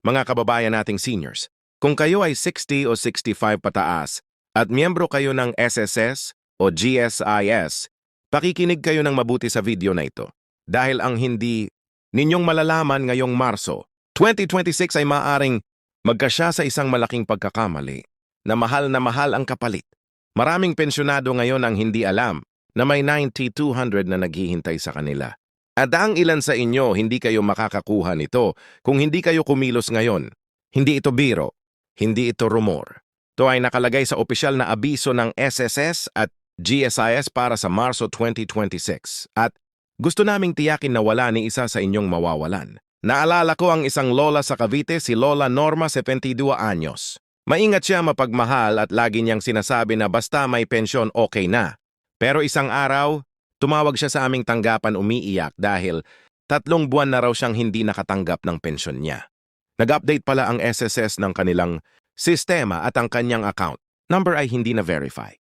mga kababayan nating seniors. Kung kayo ay 60 o 65 pataas at miyembro kayo ng SSS o GSIS, pakikinig kayo ng mabuti sa video na ito. Dahil ang hindi ninyong malalaman ngayong Marso 2026 ay maaring magkasya sa isang malaking pagkakamali na mahal ang kapalit. Maraming pensyonado ngayon ang hindi alam na may 90-200 na naghihintay sa kanila. At ang ilan sa inyo hindi kayo makakakuha nito kung hindi kayo kumilos ngayon. Hindi ito biro, hindi ito rumor. Ito ay nakalagay sa opisyal na abiso ng SSS at GSIS para sa Marso 2026 at gusto naming tiyakin na wala ni isa sa inyong mawawalan. Naalala ko ang isang lola sa Cavite, si Lola Norma, 72 anyos. Maingat siya, mapagmahal at lagi niyang sinasabi na basta may pensyon okay na. Pero isang araw, tumawag siya sa aming tanggapan umiiyak dahil 3 buwan na raw siyang hindi nakatanggap ng pensyon niya. Nag-update pala ang SSS ng kanilang sistema at ang kanyang account number ay hindi na-verify.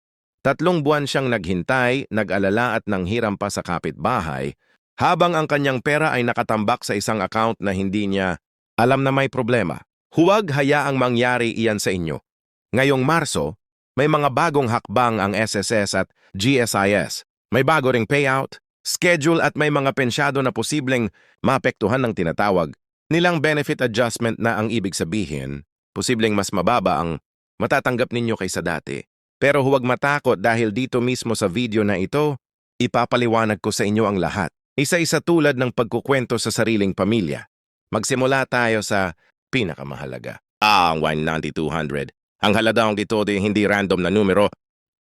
3 buwan siyang naghintay, nag-alala at nanghiram pa sa kapitbahay habang ang kanyang pera ay nakatambak sa isang account na hindi niya alam na may problema. Huwag hayaang mangyari iyan sa inyo. Ngayong Marso, may mga bagong hakbang ang SSS at GSIS. May bago ring payout, schedule at may mga pensyado na posibleng maapektuhan ng tinatawag nilang benefit adjustment na ang ibig sabihin, posibleng mas mababa ang matatanggap ninyo kaysa dati. Pero huwag matakot dahil dito mismo sa video na ito, ipapaliwanag ko sa inyo ang lahat. Isa-isa tulad ng pagkukwento sa sariling pamilya. Magsimula tayo sa pinakamahalaga. Ang 190-200. Ang haladaong ito ay hindi random na numero.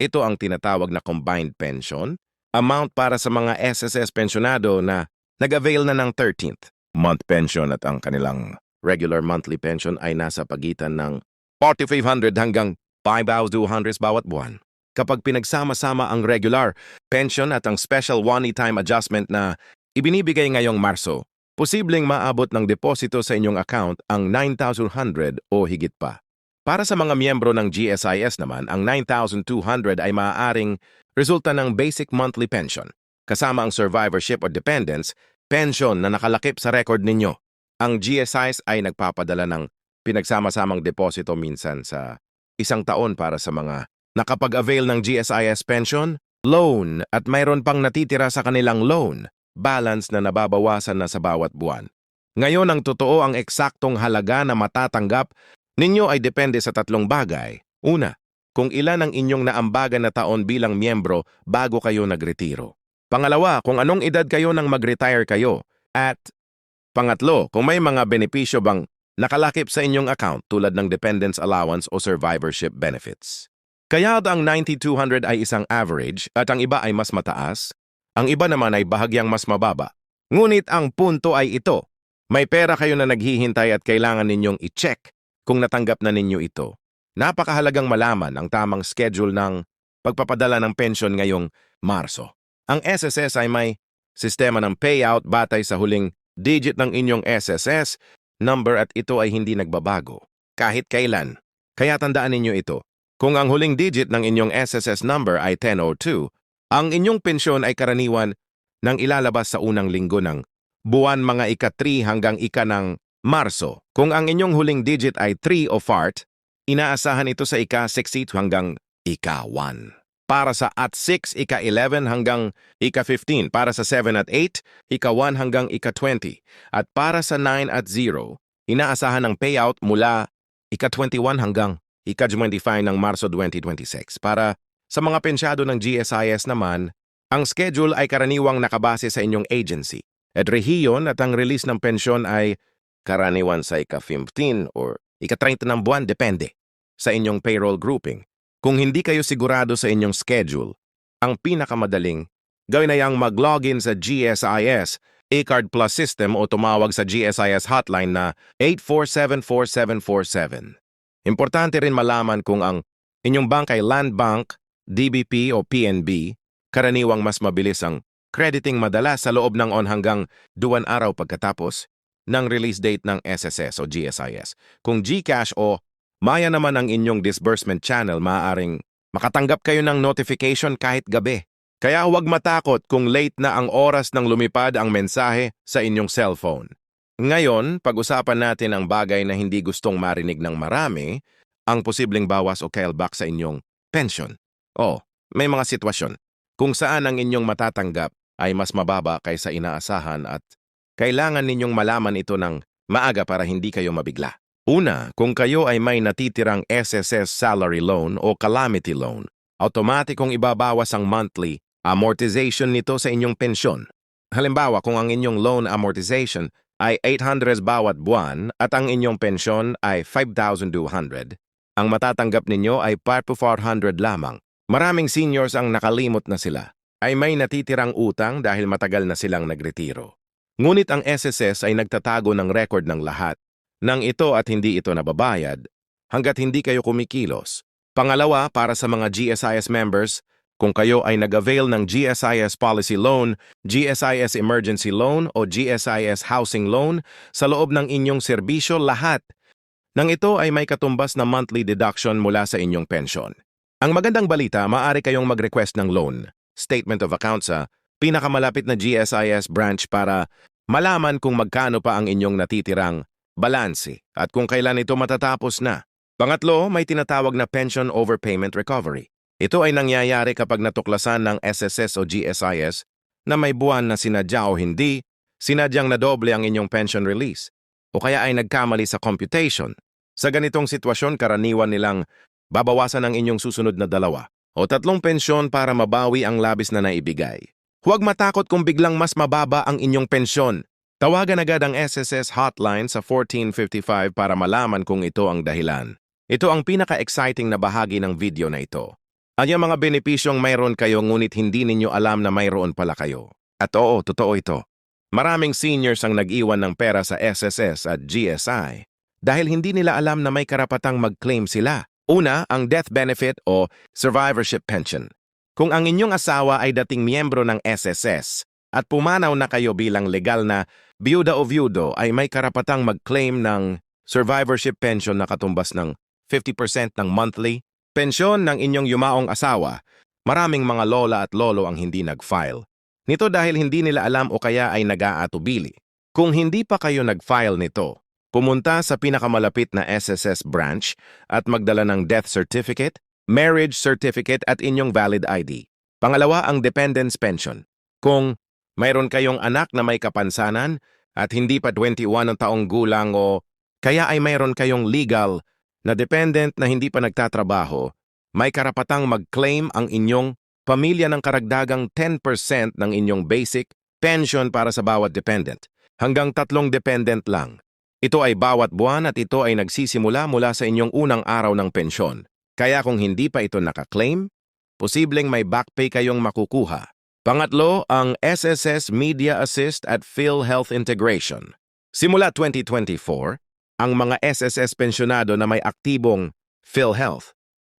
Ito ang tinatawag na combined pension, amount para sa mga SSS pensionado na nag-avail na ng 13th month pension at ang kanilang regular monthly pension ay nasa pagitan ng 4,500 hanggang 5,200 bawat buwan. Kapag pinagsama-sama ang regular pension at ang special one-time adjustment na ibinibigay ngayong Marso, posibleng maabot ng deposito sa inyong account ang 9,200 o higit pa. Para sa mga miyembro ng GSIS naman, ang 9,200 ay maaaring resulta ng basic monthly pension, kasama ang survivorship or dependents, pension na nakalakip sa record ninyo. Ang GSIS ay nagpapadala ng pinagsama-samang deposito minsan sa 1 taon para sa mga nakapag-avail ng GSIS pension, loan at mayroon pang natitira sa kanilang loan, balance na nababawasan na sa bawat buwan. Ngayon ang totoo, ang eksaktong halaga na matatanggap ninyo ay depende sa 3 bagay. Una, kung ilan ang inyong naambagan na taon bilang miyembro bago kayo nagretiro. Pangalawa, kung anong edad kayo nang mag-retire kayo. At pangatlo, kung may mga benepisyo bang nakalakip sa inyong account tulad ng dependence allowance o survivorship benefits. Kaya ang 9,200 ay isang average at ang iba ay mas mataas, ang iba naman ay bahagyang mas mababa. Ngunit ang punto ay ito, may pera kayo na naghihintay at kailangan ninyong i-check kung natanggap na ninyo ito. Napakahalagang malaman ang tamang schedule ng pagpapadala ng pensyon ngayong Marso. Ang SSS ay may sistema ng payout batay sa huling digit ng inyong SSS number at ito ay hindi nagbabago kahit kailan. Kaya tandaan ninyo ito. Kung ang huling digit ng inyong SSS number ay 1002, ang inyong pensyon ay karaniwan nang ilalabas sa unang linggo ng buwan mga ika-3 hanggang ika ng Marso. Kung ang inyong huling digit ay 3 o fart, inaasahan ito sa ika-6 hanggang ika-1. Para sa at-6, ika-11 hanggang ika-15. Para sa 7 at 8, ika-1 hanggang ika-20. At para sa 9 at 0, inaasahan ng payout mula ika-21 hanggang ika-25 ng Marso 2026. Para sa mga pensyado ng GSIS naman, ang schedule ay karaniwang nakabase sa inyong agency. At rehiyon at ang release ng pensyon ay karaniwan sa ika-15 or ika-30 ng buwan, depende sa inyong payroll grouping. Kung hindi kayo sigurado sa inyong schedule, ang pinakamadaling gawin ay ang mag-login sa GSIS eCard Plus system o tumawag sa GSIS hotline na 847-4747. Importante rin malaman kung ang inyong bank ay Land Bank, DBP o PNB, karaniwang mas mabilis ang crediting madalas sa loob ng hanggang 2 araw pagkatapos ng release date ng SSS o GSIS. Kung GCash o Maya naman ang inyong disbursement channel, maaaring makatanggap kayo ng notification kahit gabi. Kaya huwag matakot kung late na ang oras ng lumipad ang mensahe sa inyong cellphone. Ngayon, pag-usapan natin ang bagay na hindi gustong marinig ng marami, ang posibleng bawas o callback sa inyong pension. May mga sitwasyon kung saan ang inyong matatanggap ay mas mababa kaysa inaasahan at kailangan ninyong malaman ito ng maaga para hindi kayo mabigla. Una, kung kayo ay may natitirang SSS salary loan o calamity loan, automatikong ibabawas ang monthly amortization nito sa inyong pensyon. Halimbawa, kung ang inyong loan amortization ay 800 bawat buwan at ang inyong pensyon ay 5,200, ang matatanggap ninyo ay 400 lamang. Maraming seniors ang nakalimot na sila, ay may natitirang utang dahil matagal na silang nagretiro. Ngunit ang SSS ay nagtatago ng record ng lahat ng ito at hindi ito nababayad hanggat hindi kayo kumikilos. Pangalawa, para sa mga GSIS members, kung kayo ay nag-avail ng GSIS Policy Loan, GSIS Emergency Loan o GSIS Housing Loan sa loob ng inyong serbisyo, lahat ng ito ay may katumbas na monthly deduction mula sa inyong pensyon. Ang magandang balita, maaari kayong mag-request ng loan, statement of account sa pinakamalapit na GSIS branch para malaman kung magkano pa ang inyong natitirang balanse at kung kailan ito matatapos na. Pangatlo, may tinatawag na pension overpayment recovery. Ito ay nangyayari kapag natuklasan ng SSS o GSIS na may buwan na sinadya o hindi, sinadyang nadoble ang inyong pension release, o kaya ay nagkamali sa computation. Sa ganitong sitwasyon, karaniwan nilang babawasan ang inyong susunod na 2 o 3 pensyon para mabawi ang labis na naibigay. Huwag matakot kung biglang mas mababa ang inyong pensyon. Tawagan agad ang SSS hotline sa 1455 para malaman kung ito ang dahilan. Ito ang pinaka-exciting na bahagi ng video na ito. Ang mga benepisyong mayroon kayo ngunit hindi ninyo alam na mayroon pala kayo. At oo, totoo ito. Maraming seniors ang nag-iwan ng pera sa SSS at GSI dahil hindi nila alam na may karapatang mag-claim sila. Una, ang death benefit o survivorship pension. Kung ang inyong asawa ay dating miyembro ng SSS at pumanaw na kayo bilang legal na biyuda o vyudo, ay may karapatang mag-claim ng survivorship pension na katumbas ng 50% ng monthly pensyon ng inyong yumaong asawa. Maraming mga lola at lolo ang hindi nag-file nito dahil hindi nila alam o kaya ay nag-aatubili. Kung hindi pa kayo nag-file nito, pumunta sa pinakamalapit na SSS branch at magdala ng death certificate, marriage certificate at inyong valid ID. Pangalawa, ang dependence pension. Kung mayroon kayong anak na may kapansanan at hindi pa 21 ang taong gulang o kaya ay mayroon kayong legal na dependent na hindi pa nagtatrabaho, may karapatang mag-claim ang inyong pamilya ng karagdagang 10% ng inyong basic pension para sa bawat dependent. Hanggang 3 dependent lang. Ito ay bawat buwan at ito ay nagsisimula mula sa inyong unang araw ng pensyon. Kaya kung hindi pa ito naka-claim, posibleng may back pay kayong makukuha. Pangatlo, ang SSS Media Assist at PhilHealth Integration. Simula 2024, ang mga SSS pensyonado na may aktibong PhilHealth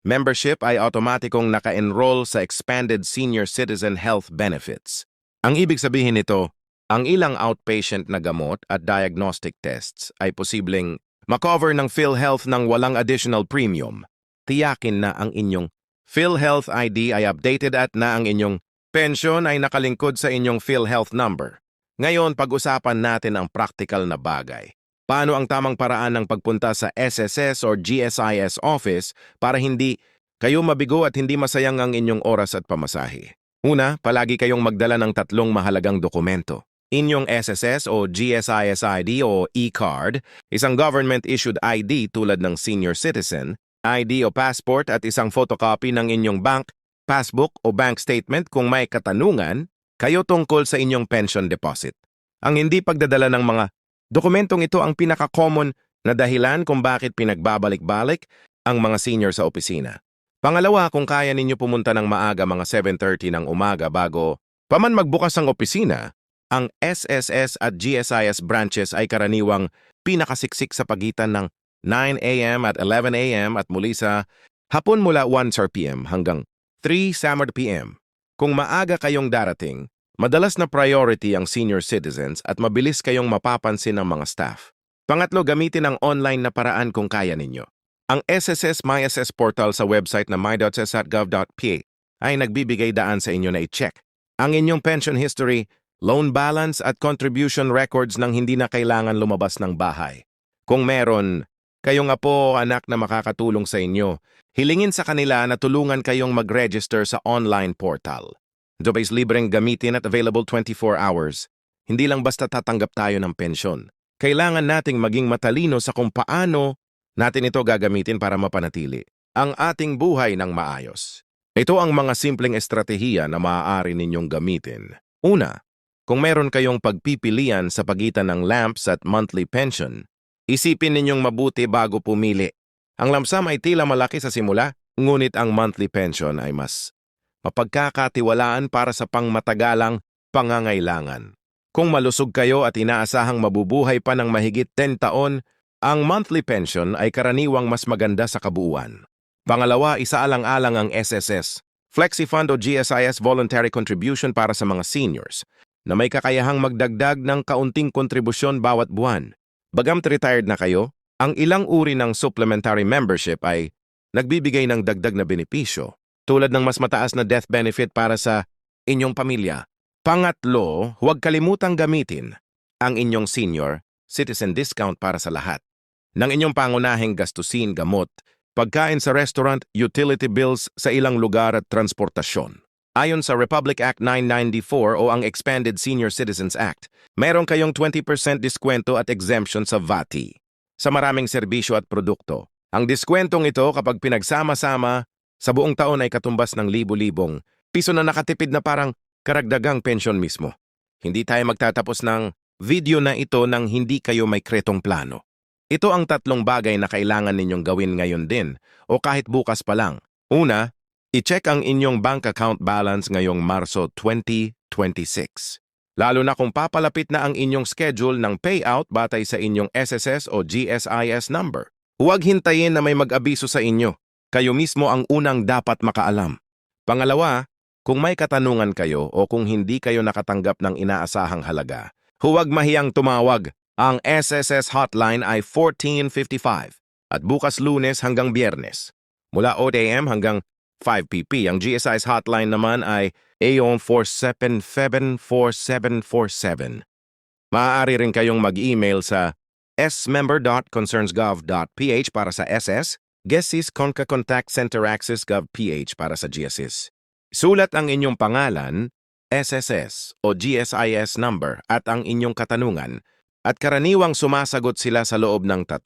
membership ay automatikong naka-enroll sa Expanded Senior Citizen Health Benefits. Ang ibig sabihin nito, ang ilang outpatient na gamot at diagnostic tests ay posibleng makover ng PhilHealth ng walang additional premium. Tiyakin na ang inyong PhilHealth ID ay updated at na ang inyong pensyon ay nakalingkod sa inyong PhilHealth number. Ngayon, pag-usapan natin ang practical na bagay. Paano ang tamang paraan ng pagpunta sa SSS or GSIS office para hindi kayo mabigo at hindi masayang ang inyong oras at pamasahe? Una, palagi kayong magdala ng 3 mahalagang dokumento. Inyong SSS o GSIS ID o e-card, isang government-issued ID tulad ng senior citizen, ID o passport at isang photocopy ng inyong bank, passbook o bank statement kung may katanungan kayo tungkol sa inyong pension deposit. Ang hindi pagdadala ng mga dokumentong ito ang pinaka-common na dahilan kung bakit pinagbabalik-balik ang mga senior sa opisina. Pangalawa, kung kaya ninyo pumunta ng maaga mga 7:30 ng umaga bago paman magbukas ang opisina, ang SSS at GSIS branches ay karaniwang pinakasiksik sa pagitan ng 9 a.m. at 11 a.m. at muli sa hapon mula 1 p.m. hanggang 3 p.m. Kung maaga kayong darating, madalas na priority ang senior citizens at mabilis kayong mapapansin ng mga staff. Pangatlo, gamitin ang online na paraan kung kaya ninyo. Ang SSS MySS portal sa website na my.ss.gov.ph ay nagbibigay daan sa inyo na i-check ang inyong pension history loan balance at contribution records nang hindi na kailangan lumabas ng bahay. Kung meron, kayong apo o anak na makakatulong sa inyo, hilingin sa kanila na tulungan kayong mag-register sa online portal. Ito ba'y libreng gamitin at available 24 hours. Hindi lang basta tatanggap tayo ng pensyon. Kailangan nating maging matalino sa kung paano natin ito gagamitin para mapanatili ang ating buhay ng maayos. Ito ang mga simpleng estratehiya na maaari ninyong gamitin. Una, kung meron kayong pagpipilian sa pagitan ng lump sum at monthly pension, isipin ninyong mabuti bago pumili. Ang lump sum ay tila malaki sa simula, ngunit ang monthly pension ay mas mapagkakatiwalaan para sa pangmatagalang pangangailangan. Kung malusog kayo at inaasahang mabubuhay pa ng mahigit 10 taon, ang monthly pension ay karaniwang mas maganda sa kabuuan. Pangalawa, isaalang-alang ang SSS, Flexi Fund o GSIS Voluntary Contribution para sa mga seniors, na may kakayahang magdagdag ng kaunting kontribusyon bawat buwan. Bagamat retired na kayo, ang ilang uri ng supplementary membership ay nagbibigay ng dagdag na benepisyo, tulad ng mas mataas na death benefit para sa inyong pamilya. Pangatlo, huwag kalimutang gamitin ang inyong senior citizen discount para sa lahat ng inyong pangunahing gastusin, gamot, pagkain sa restaurant, utility bills sa ilang lugar at transportasyon. Ayon sa Republic Act 994 o ang Expanded Senior Citizens Act, meron kayong 20% diskwento at exemption sa VAT sa maraming serbisyo at produkto. Ang diskwentong ito kapag pinagsama-sama sa buong taon ay katumbas ng libu-libong piso na nakatipid na parang karagdagang pensyon mismo. Hindi tayo magtatapos ng video na ito nang hindi kayo may kretong plano. Ito ang 3 bagay na kailangan ninyong gawin ngayon din o kahit bukas pa lang. Una, i-check ang inyong bank account balance ngayong Marso 2026. Lalo na kung papalapit na ang inyong schedule ng payout batay sa inyong SSS o GSIS number. Huwag hintayin na may mag-abiso sa inyo. Kayo mismo ang unang dapat makaalam. Pangalawa, kung may katanungan kayo o kung hindi kayo nakatanggap ng inaasahang halaga, huwag mahiyang tumawag. Ang SSS hotline ay 1455 at bukas Lunes hanggang Biyernes. Mula 8 AM hanggang 5 PP. Ang GSIS hotline naman ay AON 47474747. Maaari rin kayong mag-email sa smember.concernsgov.ph para sa SS, GESIS Conca Contact Center Access Gov.ph para sa GSIS. Sulat ang inyong pangalan, SSS o GSIS number at ang inyong katanungan at karaniwang sumasagot sila sa loob ng 3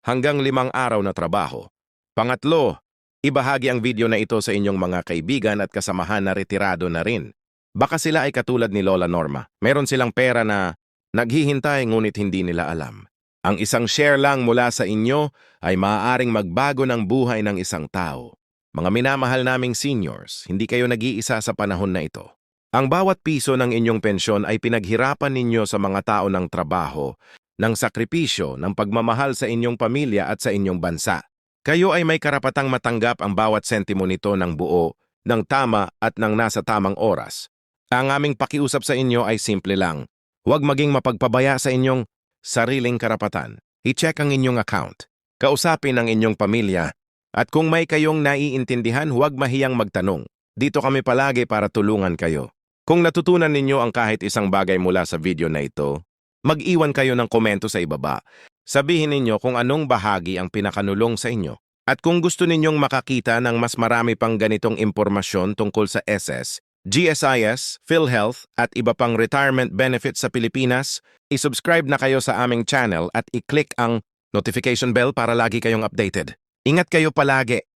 hanggang 5 araw na trabaho. Pangatlo, ibahagi ang video na ito sa inyong mga kaibigan at kasamahan na retirado na rin. Baka sila ay katulad ni Lola Norma. Meron silang pera na naghihintay ngunit hindi nila alam. Ang isang share lang mula sa inyo ay maaaring magbago ng buhay ng isang tao. Mga minamahal naming seniors, hindi kayo nag-iisa sa panahon na ito. Ang bawat piso ng inyong pensyon ay pinaghirapan ninyo sa mga tao ng trabaho, ng sakripisyo, ng pagmamahal sa inyong pamilya at sa inyong bansa. Kayo ay may karapatang matanggap ang bawat sentimo nito ng buo, ng tama at ng nasa tamang oras. Ang aming pakiusap sa inyo ay simple lang. Huwag maging mapagpabaya sa inyong sariling karapatan. I-check ang inyong account. Kausapin ang inyong pamilya. At kung may kayong naiintindihan, huwag mahiyang magtanong. Dito kami palagi para tulungan kayo. Kung natutunan ninyo ang kahit isang bagay mula sa video na ito, mag-iwan kayo ng komento sa ibaba. Sabihin ninyo kung anong bahagi ang pinakanulong sa inyo. At kung gusto ninyong makakita ng mas marami pang ganitong impormasyon tungkol sa SS, GSIS, PhilHealth at iba pang retirement benefits sa Pilipinas, i-subscribe na kayo sa aming channel at i-click ang notification bell para lagi kayong updated. Ingat kayo palagi.